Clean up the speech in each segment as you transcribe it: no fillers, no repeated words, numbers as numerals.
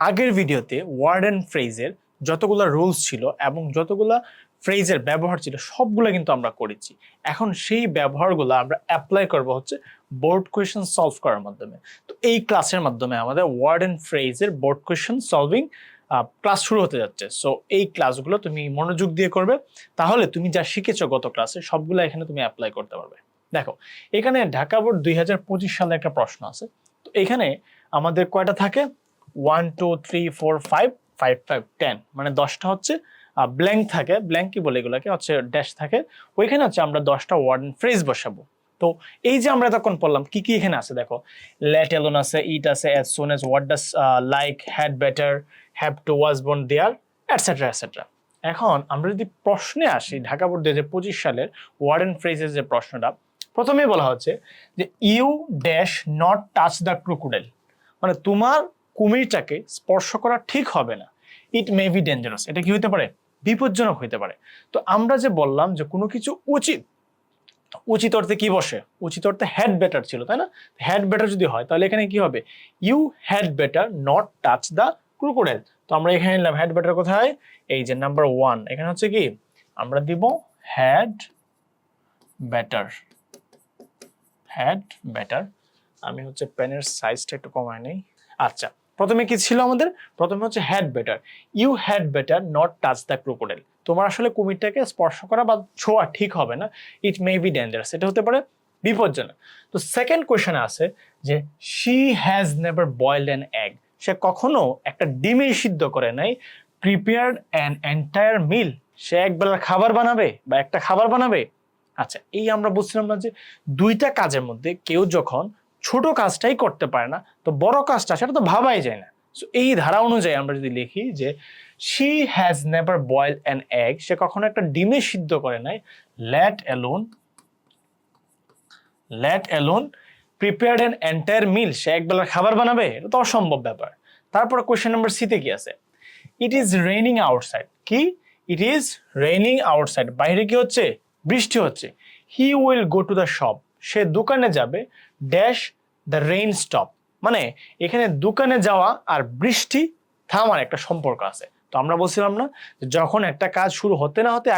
আগের ভিডিওতে word and ফ্রেজের যতগুলো রুলস ছিল এবং যতগুলো ফ্রেজের ব্যবহার ছিল সবগুলো কিন্তু আমরা করেছি। এখন সেই ব্যবহারগুলো আমরা অ্যাপ্লাই করব হচ্ছে বোর্ড কোয়েশ্চেন সলভ করার মাধ্যমে। তো এই ক্লাসের মাধ্যমে আমাদের ওয়ার্ড অ্যান্ড ফ্রেজের বোর্ড কোয়েশ্চেন সলভিং ক্লাস শুরু হতে যাচ্ছে। সো এই ক্লাসগুলো তুমি মনোযোগ দিয়ে করবে, তাহলে তুমি যা শিখেছো গত ক্লাসে সবগুলো এখানে তুমি অ্যাপ্লাই করতে পারবে। দেখো, এখানে ঢাকা বোর্ড 2025 সালে একটা প্রশ্ন আছে। তো এখানে আমাদের কয়টা থাকে? 1 2 3 4 5 5 5 10, মানে 10টা হচ্ছে ব্ল্যাঙ্ক থাকে। ব্ল্যাঙ্ক কি বলে এগুলোকে? হচ্ছে ড্যাশ থাকে। ওইখানে হচ্ছে আমরা 10টা ওয়ার্ড এন্ড ফ্রেজ বসাবো। তো এই যে আমরা তখন পড়লাম কি কি এখানে আছে দেখো, লেট অ্যালোন আছে, ইট আছে, as soon as, what does like, had better, have to, was born, there, etcetera etcetera. এখন আমরা যদি প্রশ্নে আসি, ঢাকা বোর্ড 2025 সালের ওয়ার্ড এন্ড ফ্রেজের যে প্রশ্নটা, প্রথমেই বলা হচ্ছে যে you dash not touch the crocodile, মানে তোমার কুমিরটাকে স্পর্শ করা ঠিক হবে না। ইট মে বি ডেঞ্জারাস, এটা কি হতে পারে? বিপজ্জনক হইতে পারে। তো আমরা যে বললাম যে কোনো কিছু উচিত, উচিত অর্থে কি বসে? উচিত অর্থে হ্যাড বেটার ছিল, তাই না? হ্যাড বেটার যদি হয় তাহলে এখানে কি হবে? You had better not touch the crocodile. তো আমরা এখানে নিলাম হ্যাড বেটার কোথায়? এই যে নাম্বার 1, এখানে হচ্ছে কি আমরা দিব হ্যাড বেটার। হ্যাড বেটার, আমি হচ্ছে পেনের সাইজটা একটু কমায় নেই। আচ্ছা, প্রথমে কি ছিল আমাদের? প্রথমে হচ্ছে had better, you had better not touch the crocodile, তোমার আসলে কুমিরটাকে স্পর্শ করা বা ছোঁয়া ঠিক হবে না। ইট মে বি ডেঞ্জারাস, এটা হতে পারে বিপজ্জনক। তো সেকেন্ড কোয়েশ্চেনে আছে যে she has never boiled an egg, সে কখনো একটা ডিমই সিদ্ধ করে নাই। প্রিপেয়ার্ড অ্যান এন্টায়ার মিল, সে একবেলার খাবার বানাবে বা একটা খাবার বানাবে। আচ্ছা, এই আমরা বুঝছিলাম না যে দুইটা কাজের মধ্যে কেউ যখন ছোট কাজটাই করতে পারে না, তো বড় কাজটা সেটা তো ভাবাই যায় না। সো এই ধারা অনুযায়ী আমরা যদি লিখি যে she has never boiled an egg, সে কখনো একটা ডিমে সিদ্ধ করে নাই। Let alone prepared an entire meal, সে একবেলার খাবার বানাবে, এটা তো অসম্ভব ব্যাপার। তারপর কোয়েশ্চেন নাম্বার সিতে কি আছে? ইট ইজ রেইনিং আউটসাইড, কি? ইট ইজ রেইনিং আউটসাইড, বাইরে কি হচ্ছে? বৃষ্টি হচ্ছে। He will go to the shop, সে দোকানে যাবে। ড্যাশ দ্য রেইন স্টপ, মানে এখানে দোকানে যাওয়া আর বৃষ্টি থামার একটা সম্পর্ক আছে। তো আমরা বলছিলাম না যখন একটা কাজ শুরু হতে না হতে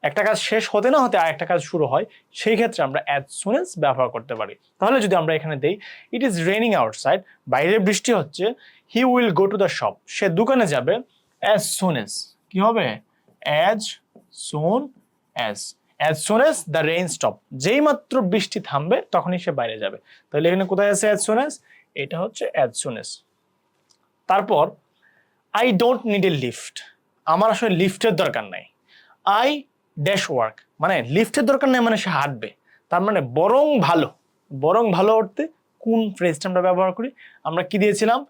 একটা কাজ শেষ হতে না হতে আর একটা কাজ শুরু হয়, সেই ক্ষেত্রে আমরা অ্যাজ সুন অ্যাজ ব্যবহার করতে পারি। তাহলে যদি আমরা এখানে দেই ইট ইজ রেইনিং আউটসাইড, বাইরে বৃষ্টি হচ্ছে। He will go to the shop, সে দোকানে যাবে। অ্যাজ সুন অ্যাজ, কি হবে? As soon as the rain stop, যেই মাত্র বৃষ্টি থামবে তখনই সে বাইরে যাবে। তাহলে এখানে কোথায় আছে অ্যাজ সুন অ্যাজ? এটা হচ্ছে অ্যাজ সুন অ্যাজ। তারপর I don't need a lift, আমার আসলে লিফটের দরকার নাই। আই ড্যাশ ওয়ার্ক, মানে লিফটের দরকার নাই মানে সে হাঁটবে। তার মানে বরং ভালো অর্থে কোন ফ্রেজটা আমরা ব্যবহার করি? আমরা কি দিয়েছিলাম?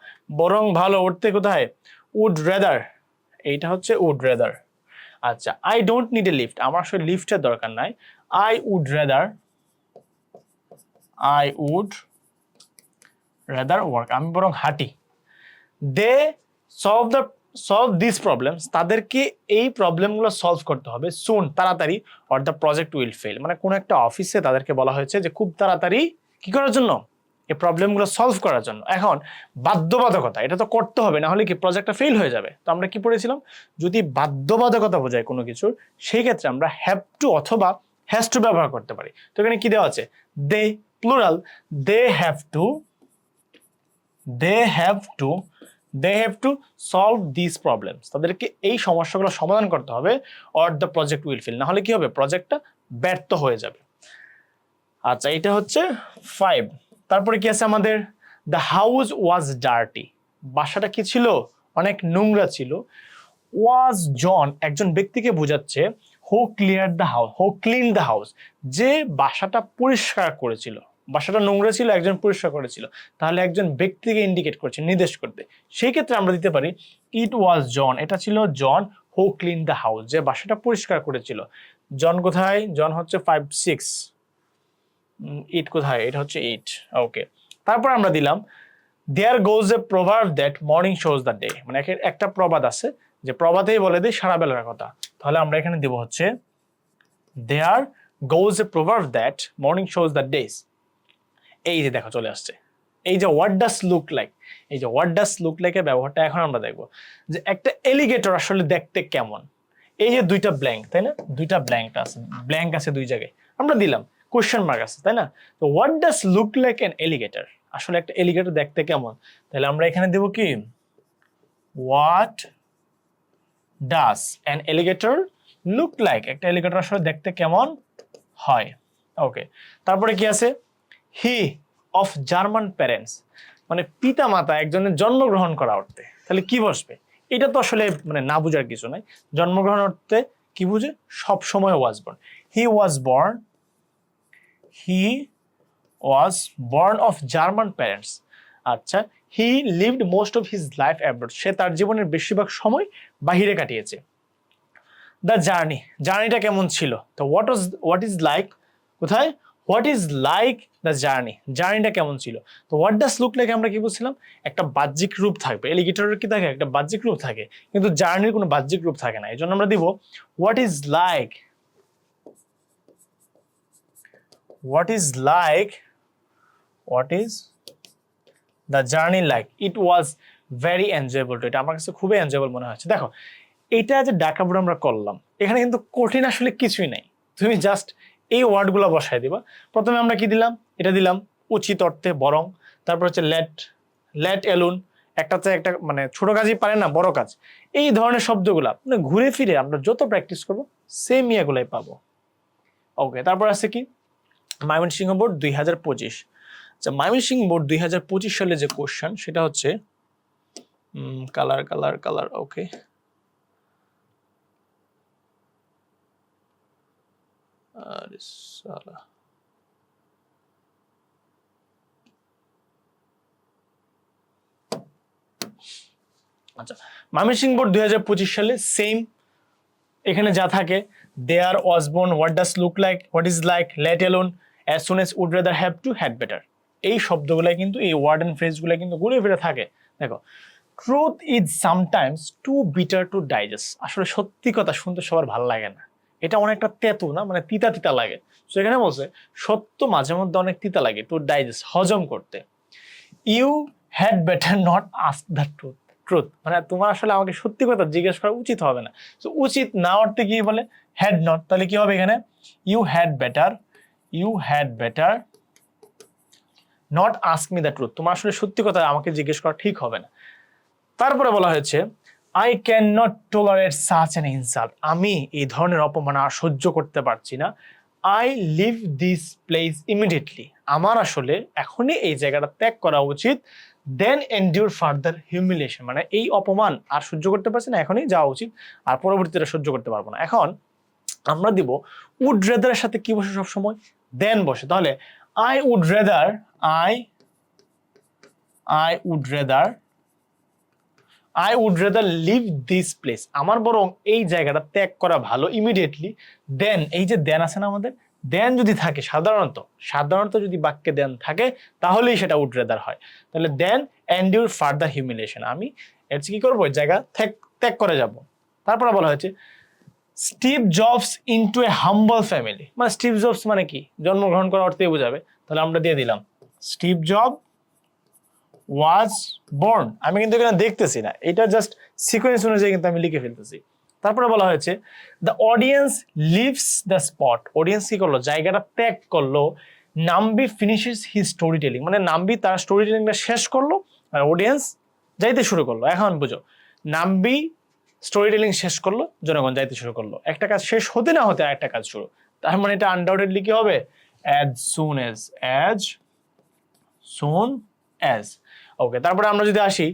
বরং ভালো অর্থে কোথায়? উড রেদার, এইটা হচ্ছে উড রেদার। আচ্ছা, I don't need a lift, আমার আসলে লিফটের দরকার নাই। আই উড রেদার ওয়ার্ক, আমি বরং হাঁটি। দে সলভ দিস প্রবলেমস, তাদেরকে এই প্রবলেমগুলো সলভ করতে হবে সুন, তাড়াতাড়ি। Or the project will fail, মানে কোন একটা অফিসে তাদেরকে বলা হয়েছে যে খুব তাড়াতাড়ি কি করার জন্য? এই প্রবলেমগুলো সলভ করার জন্য। এখন বাধ্যবাধকতা, এটা তো করতে হবে, না হলে কি প্রজেক্টটা ফেল হয়ে যাবে। তো আমরা কি পড়েছিলাম? যদি বাধ্যবাধকতা বোঝায় কোনো কিছুর, সেই ক্ষেত্রে আমরা হ্যাভ টু অথবা হ্যাজ টু ব্যবহার করতে পারি। তো এখানে কি দেওয়া আছে? They, plural, they have to solve this problems, তাদেরকে এই সমস্যাগুলো সমাধান করতে হবে। Or the project will fail, না হলে কি হবে? প্রজেক্টটা ব্যর্থ হয়ে যাবে। আচ্ছা, এটা হচ্ছে 5। তারপরে কি আছে আমাদের? দ্য হাউস ওয়াজ ডার্টি, বাসাটা কি ছিল? অনেক নোংরা ছিল। ওয়াজ জন, একজন ব্যক্তিকে বোঝাচ্ছে হু ক্লিন দ্য হাউস, যে বাসাটা পরিষ্কার করেছিল। বাসাটা নোংরা ছিল, একজন পরিষ্কার করেছিল, তাহলে একজন ব্যক্তিকে ইন্ডিকেট করছে, নির্দেশ করতে। সেই ক্ষেত্রে আমরা দিতে পারি ইট ওয়াজ জন, এটা ছিল জন হু ক্লিন দ্য হাউস, যে বাসাটা পরিষ্কার করেছিল। জন কোথায়? জন হচ্ছে 5 6, ইট কোথায়? এটা হচ্ছে ইট। ওকে, তারপর আমরা দিলাম there goes a proverb that morning shows the day, মানে একটা প্রবাদ আছে যে প্রবাদেই বলে দেয় সারা বেলার কথা। তাহলে আমরা এখানে দেব হচ্ছে there goes a proverb that morning shows the days. এই যে দেখো চলে আসছে, এই যে হোয়াট ডাজ লুক লাইক, এই যে হোয়াট ডাজ লুক লাইকের ব্যবহারটা এখন আমরা দেখবো যে একটা এলিগেটর আসলে দেখতে কেমন। এই যে দুইটা ব্ল্যাঙ্ক, তাই না, দুইটা ব্ল্যাঙ্ক আছে দুই জায়গায়, আমরা দিলাম কোশ্চেন মার্ক আছে, তাই না। তো what does look like an alligator, আসলে একটা এলিগেটর দেখতে কেমন, তাহলে আমরা এখানে দেবো কি what does an alligator look like, একটা এলিগেটর আসলে দেখতে কেমন হয়। ওকে, তারপরে কি আছে, হি অফ জার্মান প্যারেন্টস, মানে পিতা মাতা একজনের জন্মগ্রহণ করা অর্থে, তাহলে কি বসবে, এটা তো আসলে মানে না বুঝার কিছু নাই। জন্মগ্রহণ অর্থে কি বুঝে, সব সময় was born, he was born of German parents. আচ্ছা, he lived most of his life abroad, সে তার জীবনের বেশিরভাগ সময় বাহিরে কাটিয়েছে। দ্য জার্নিটা কেমন ছিল, তো হোয়াট ইজ লাইক, কোথায়, হোয়াট ইজ লাইক দ্য জার্নিটা কেমন ছিল। তো হোয়াট ডাজ লুক লাইক আমরা কি বলছিলাম, একটা বাহ্যিক রূপ থাকবে, এলিগেটরের কি থাকে, একটা বাহ্যিক রূপ থাকে, কিন্তু জার্নির কোনো বাহ্যিক রূপ থাকে না, এই জন্য আমরা দিব what is the journey like, it was very enjoyable too, এটা আমার কাছে খুবই এনজয়েবল মনে হচ্ছে। দেখো এটা যে ডাকা বুড়ো আমরা করলাম, এখানে কিন্তু কঠিন আসলে কিছুই নাই, তুমি জাস্ট এই ওয়ার্ডগুলো বসায় দিবা। প্রথমে আমরা কি দিলাম, এটা দিলাম উচিত অর্থে বরং, তারপর হচ্ছে লেট এলুন, একটাতে একটা মানে ছোট কাজই পারে না বড় কাজ, এই ধরনের শব্দগুলা মানে ঘুরে ফিরে আমরা যত প্র্যাকটিস করবো সেম ইয়াগুলাই পাবো। ওকে, তারপর আছে কি ময়মনসিংহ বোর্ড 2025। আচ্ছা, ময়মনসিংহ বোর্ড 2025 সালে যে কোশ্চেন সেটা হচ্ছে কালার ওকে, আচ্ছা ময়মনসিংহ বোর্ড 2025 সালে সেম এখানে যা থাকে, there was born, what does look like, what is like, let alone, as soon as, would rather have to, had better, এই শব্দগুলাই কিন্তু এই ওয়ার্ড এন্ড ফ্রেজগুলো কিন্তু ঘুরে ফিরে থাকে। দেখো truth is sometimes too bitter to digest, আসলে সত্যি কথা শুনতে সবার ভালো লাগে না, এটা অনেকটা তেতো না, মানে তিতা লাগে। তো এখানে বলছে সত্য মাঝে মধ্যে অনেক তিতা লাগে, টু ডাইজেস্ট হজম করতে। You had better not ask the truth, মানে তোমার আসলে আমাকে সত্যি কথা জিজ্ঞেস করা উচিত হবে না। তো উচিত না অর্থে কি বলে, হ্যাড নট, তাহলে কি হবে এখানে, you had better not ask me the truth, তোমার আসলে সত্যি কথা আমাকে জিজ্ঞেস করা ঠিক হবে না। তারপরে বলা হয়েছে I can not tolerate such an insult, আমি এই ধরনের অপমান আর সহ্য করতে পারছি না। I leave this place immediately, আমার আসলে এখনই এই জায়গাটা ত্যাগ করা উচিত। দেন এন্ডিউর ফার্দার হিউমিলিয়েশন, মানে এই অপমান আর সহ্য করতে পারছি না, এখনই যাওয়া উচিত, আর পরবর্তীতে সহ্য করতে পারবো না। এখন আমরা দিব উড রেদারের সাথে কি বসে সবসময়, দেন বসে, তাহলে I would rather leave this place, আমার বরং এই জায়গাটা ত্যাগ করা ভালো, ইমিডিয়েটলি। দেন, এই যে দেন আছে না আমাদের, দেন যদি থাকে সাধারণত যদি বাক্যে দেন থাকে তাহলেই সেটা উড রেদার হয়। তাহলে দেন এন্ডিউর ফার্দার হিউমিলিয়েশন, আমি এর কি করবো, জায়গা ত্যাগ করে যাব। তারপরে বলা হয়েছে Steve jobs into a humble family, মানে স্টিভ জবস মানে কি, জন্মগ্রহণ করার অর্থেই বোঝাবে, তাহলে আমরা দিয়ে দিলাম স্টিভ জব ওয়াজ বর্ন, আমি কিন্তু এখানে দেখতেছি না, এটা জাস্ট সিকোয়েন্স অনুযায়ী কিন্তু আমি লিখে ফেলতেছি। তারপরে বলা হয়েছে the audience leaves the spot, audience কি করলো, জায়গাটা ত্যাগ করলো। Nambi finishes his story telling, মানে নাম্বি তার স্টোরি টেলিংটা শেষ করলো আর অডিয়েন্স যাইতে শুরু করলো। এখন বুঝো, নাম্বি স্টোরি টেলিং শেষ করলো, জনগণ যাইতে শুরু করলো, একটা কাজ শেষ হতে না হতে আরেকটা কাজ শুরু, তার মানে এটা আনডাউটেডলি কি হবে, অ্যাজ সুন অ্যাজ। ওকে, তারপরে আমরা যদি আসি,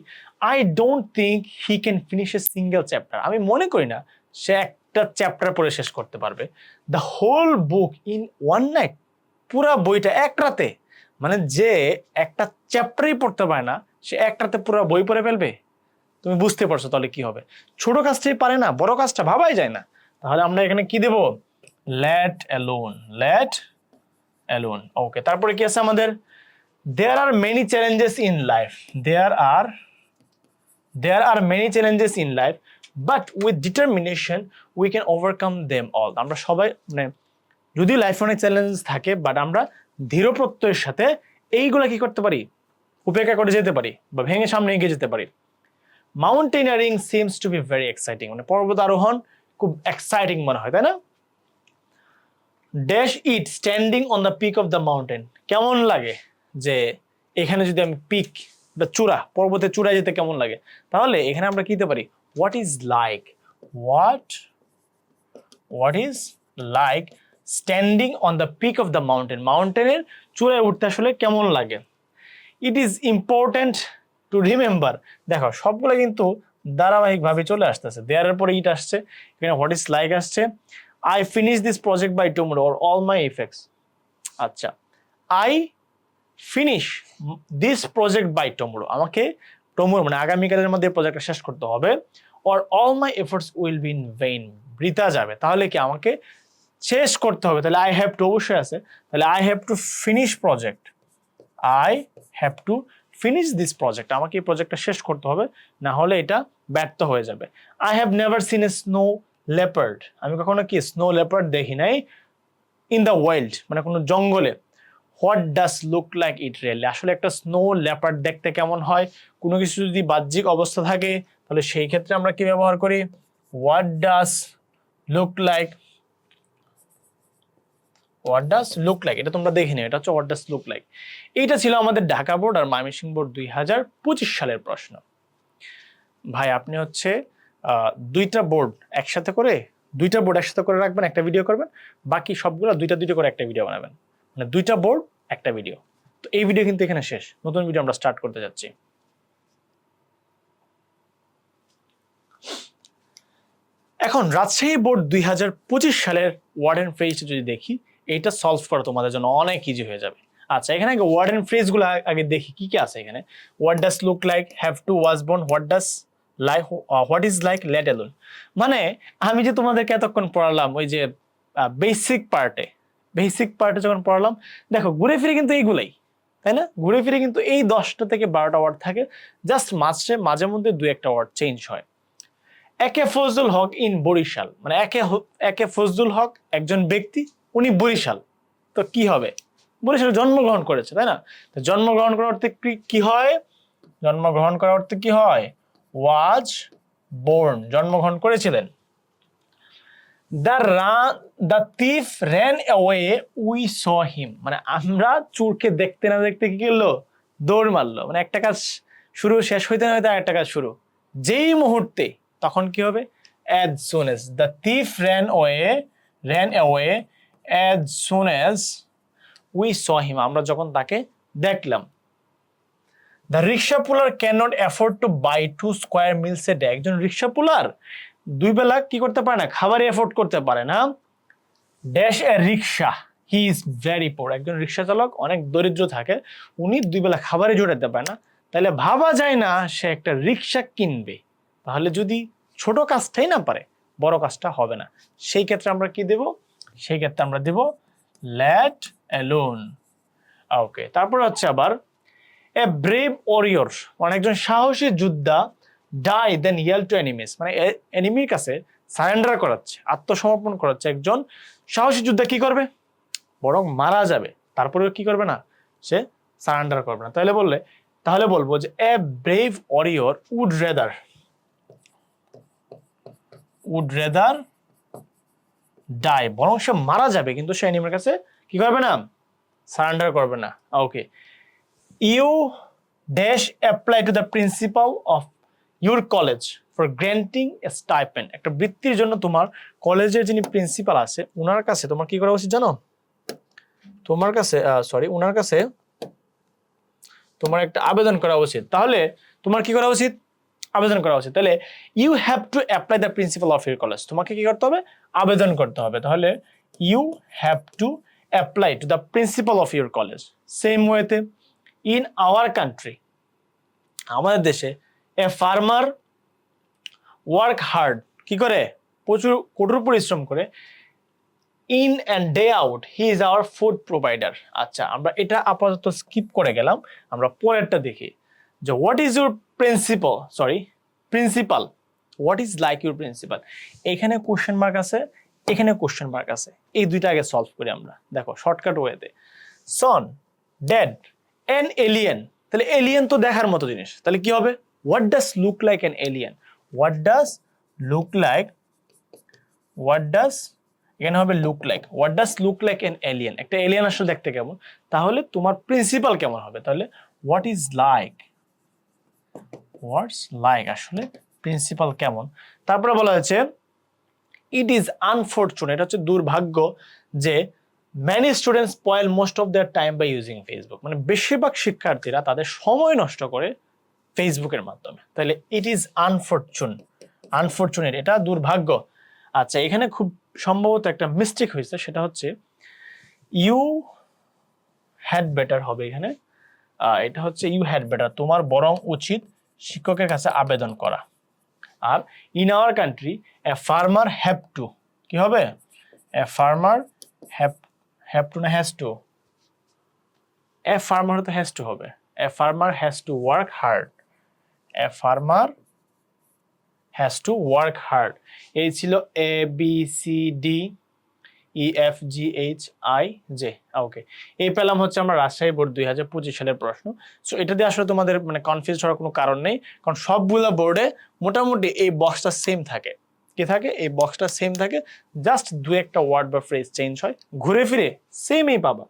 I don't think he can finish a single chapter, আমি মনে করি না সে একটা চ্যাপ্টার পড়ে শেষ করতে পারবে। The whole book in one night, পুরা বইটা এক রাতে, মানে যে একটা চ্যাপ্টারই পড়তে পারে না সে এক রাতে পুরো বই পড়ে ফেলবে, তুমি বুঝতে পারছো তাহলে কি হবে, ছোট কাজটাই পারে না, বড় কাজটা ভাবাই যায় না। তাহলে আমরা এখানে কি দেব, লেট অ্যালোন। ওকে, তারপরে কি আছে আমাদের, there are many challenges in life, there are many challenges in life, but with determination we can overcome them all, আমরা সবাই মানে যদিও লাইফে অনেক চ্যালেঞ্জেস থাকে, বাট আমরা দৃঢ় প্রত্যয়ের সাথে এইগুলা কি করতে পারি, উপেক্ষা করে যেতে পারি বা ভেঙে সামনে এগিয়ে যেতে পারি। Mountaineering seems to be very exciting, মানে পর্বত আরোহণ খুব এক্সাইটিং মনে হয়, তাই না? Dash it standing on the peak of the mountain, কেমন লাগে যে এখানে যদি আমি পিক বা চূড়া, পর্বতের চূড়ায় যেতে কেমন লাগে? তাহলে এখানে আমরা কি দিতে পারি, what is like, what is like standing on the peak of the mountain, মাউন্টেনের চূড়ায় উঠতে আসলে কেমন লাগে। It is important to remember, দেখো সবগুলো কিন্তু ধারাবাহিকভাবে চলে আসতেছে, দেয়ারের পরে ইট আসছে, এখানে হোয়াট ইজ লাইক আসছে, I finish this project by tomorrow or all my effects. আচ্ছা, I finish this project by tomorrow, আমাকে টুমরো মানে আগামীকালের মধ্যে প্রজেক্টটা শেষ করতে হবে, or all my efforts will be in vain, বৃথা যাবে, তাহলে কি আমাকে শেষ করতে হবে, তাহলে আই হ্যাভ টু অবশ্যই আছে, তাহলে I have to finish project, I have to finish this project, আমাকে এই প্রজেক্টটা শেষ করতে হবে, না হলে এটা ব্যর্থ হয়ে যাবে। I have never seen A snow leopard, আমি কখনো কি স্নো লেপার্ড দেখি নাই, ইন দ্য ওয়াইল্ড মানে কোনো জঙ্গলে। What does look like it really, আসলে একটা স্নো লেপার্ড দেখতে কেমন হয়, কোনো কিছু যদি বাহ্যিক অবস্থা থাকে তাহলে সেই ক্ষেত্রে আমরা কি ব্যবহার করি, what does look like, what does look like, এটা তোমরা দেখে নিও, এটা হচ্ছে হোয়াট ডাস লুক লাইক। এইটা ছিল আমাদের ঢাকা বোর্ড আর ময়মনসিংহ বোর্ড 2025 সালের প্রশ্ন। ভাই আপনি হচ্ছে দুইটা বোর্ড একসাথে করে রাখবেন, একটা ভিডিও করবেন, বাকি সবগুলো দুইটা করে একটা ভিডিও বানাবেন, মানে দুইটা বোর্ড একটা ভিডিও। তো এই ভিডিও কিন্তু এখানে শেষ, নতুন ভিডিও আমরা স্টার্ট করতে যাচ্ছি। এখন রাজশাহী বোর্ড 2025 সালের ওয়ার্ড এন্ড ফ্রেজ যদি দেখি, এইটা সলভ করা তোমাদের জন্য অনেক ইজি হয়ে যাবে। আচ্ছা, এখানে ওয়ার্ড এন্ড ফ্রেজ গুলো আগে দেখি কি কি আছে এখানে। What does look like, have to, was born, what does like, what is like, let alone. মানে আমি যে তোমাদেরকে এতক্ষণ পড়ালাম ওই যে বেসিক পার্টে যখন পড়ালাম, দেখো ঘুরে ফিরে কিন্তু এইগুলাই, তাই না? ঘুরে ফিরে কিন্তু এই 10টা থেকে 12টা ওয়ার্ড থাকে, জাস্ট মাঝে মধ্যে 2-1টা ওয়ার্ড চেঞ্জ হয়। একে ফজলুল হক ইন বরিশাল, মানে একে ফজলুল হক একজন ব্যক্তি, উনি বরিশাল, তো কি হবে, বরিশালে জন্মগ্রহণ করেছে, তাই না? তো জন্মগ্রহণ করার অর্থে কি হয়, জন্মগ্রহণ করার অর্থে কি হয়, ওয়াজ বোর্ন, জন্মগ্রহণ করেছিলেন। The thief ran away we saw him, মানে আমরা চোরকে দেখতে না দেখতে কি করলো, দৌড় মারলো, মানে একটা কাজ শুরু শেষ হইতে না হইতে আরেকটা কাজ শুরু, যেই মুহূর্তে, তখন কি হবে, as soon as the thief ran away as soon as we saw him, আমরা যখন তাকে দেখলাম। The rickshaw puller cannot afford to buy 2 square meals a day, একজন রিক্সা পুলার 2 বেলা কি করতে পারে না, খাবার এফোর্ড করতে পারে না। Dash a rickshaw, he is very poor, একজন রিক্সা চালক অনেক দরিদ্র থাকে, উনি 2 বেলা খাবারে জোটাতে পারে না, তাহলে ভাবা যায় না সে একটা রিক্সা কিনবে। তাহলে যদি ছোট কাজটাই না পারে, বড় কাজটা হবে না, সেই ক্ষেত্রে আমরা কি দেব, সেই ক্ষেত্রে আমরা দেব লেট অ্যালোন। ওকে, তারপর হচ্ছে আবার এ ব্রেভ ওরিয়র, মানে একজন সাহসী যোদ্ধা, ডাই দেন ইয়েল টু এনিমিস, মানে এনিমির কাছে সারেন্ডার করাচ্ছে, আত্মসমর্পণ করাচ্ছে, একজন সাহসী যোদ্ধা কি করবে, বরং মারা যাবে, তারপরেও কি করবে না, সে সারেন্ডার করবে না। তাহলে বলবো যে a brave warrior would rather die, বরং সে মারা যাবে কিন্তু সে এনিমির কাছে কি করবে না, সারেন্ডার করবে না। Okay, you dash apply to the principal of your college for granting a stipend, একটা বৃত্তির জন্য তোমার কলেজের যিনি প্রিন্সিপাল আছে ওনার কাছে তোমার কি করা উচিত জানো, ওনার কাছে তোমার একটা আবেদন করা উচিত। তাহলে তোমার কি করা উচিত, আবেদন করা উচিত। তাহলে you have to apply the principal of your college, তোমাকে কি করতে হবে, আবেদন করতে হবে। তাহলে you have to apply to the principal of your college. Same ওয়েতে ইন আওয়ার কান্ট্রি, আমাদের দেশে, এ ফার্মার ওয়ার্ক হার্ড, কি করে, প্রচুর কঠোর পরিশ্রম করে, in and day out he is our food provider. আচ্ছা, আমরা এটা আপাতত স্কিপ করে গেলাম, আমরা পরেরটা দেখি যে what is your principal, what is like your principal. এখানে কোশ্চেন মার্ক আছে, এখানে কোশ্চেন মার্ক আছে, এই দুইটা আগে সলভ করি আমরা। দেখো শর্টকাট ওয়েতে, সন ড্যাড অ্যান এলিয়েন তাহলে এলিয়েন তো দেখার মতো জিনিস, তাহলে কি হবে? What does look like an alien, what does look like, what does, এখানে হবে look like, what does look like an alien, একটা এলিয়েন আসলে দেখতে কেমন, তাহলে তোমার প্রিন্সিপাল কেমন হবে? তাহলে what is like, what's like আসলে প্রিন্সিপাল কেমন। তারপরে বলা হয়েছে ইট ইজ আনফরচুনেট, এটা হচ্ছে দুর্ভাগ্য যে many students spoil most of their time by using Facebook, মানে বেশিরভাগ শিক্ষার্থীরা তাদের সময় নষ্ট করে ফেসবুকের মাধ্যমে। তাহলে ইট ইজ আনফরচুনেট এটা দুর্ভাগ্য। আচ্ছা, এখানে খুব সম্ভবত একটা মিস্টেক হয়েছে, সেটা হচ্ছে ইউ হ্যাড বেটার হবে এখানে, এটা হচ্ছে ইউ হ্যাড বেটার, তোমার বরং উচিত শিক্ষকের কাছে আবেদন করা। আর in our country a farmer have to, কি হবে? এ ফার্মার হ্যাভ টু না হ্যাজ টু? এ ফার্মার তো হ্যাজ টু হবে, a farmer has to work hard, a farmer has to work hard. এই ছিল A B C D E F G H I J. Okay, এই পেলাম হচ্ছে আমরা Rajshahi board 2025 সালের প্রশ্ন। সো এটা দিয়ে আসলে তোমাদের মানে কনফিউজ হওয়ার কোনো কারণ নেই, কারণ সবগুলো বোর্ডে মোটামুটি এই বক্সটা সেম থাকে। কি থাকে? এই বক্সটা সেম থাকে, জাস্ট দু একটা ওয়ার্ড বা ফ্রেজ চেঞ্জ হয়, ঘুরে ফিরে সেমই পাবা।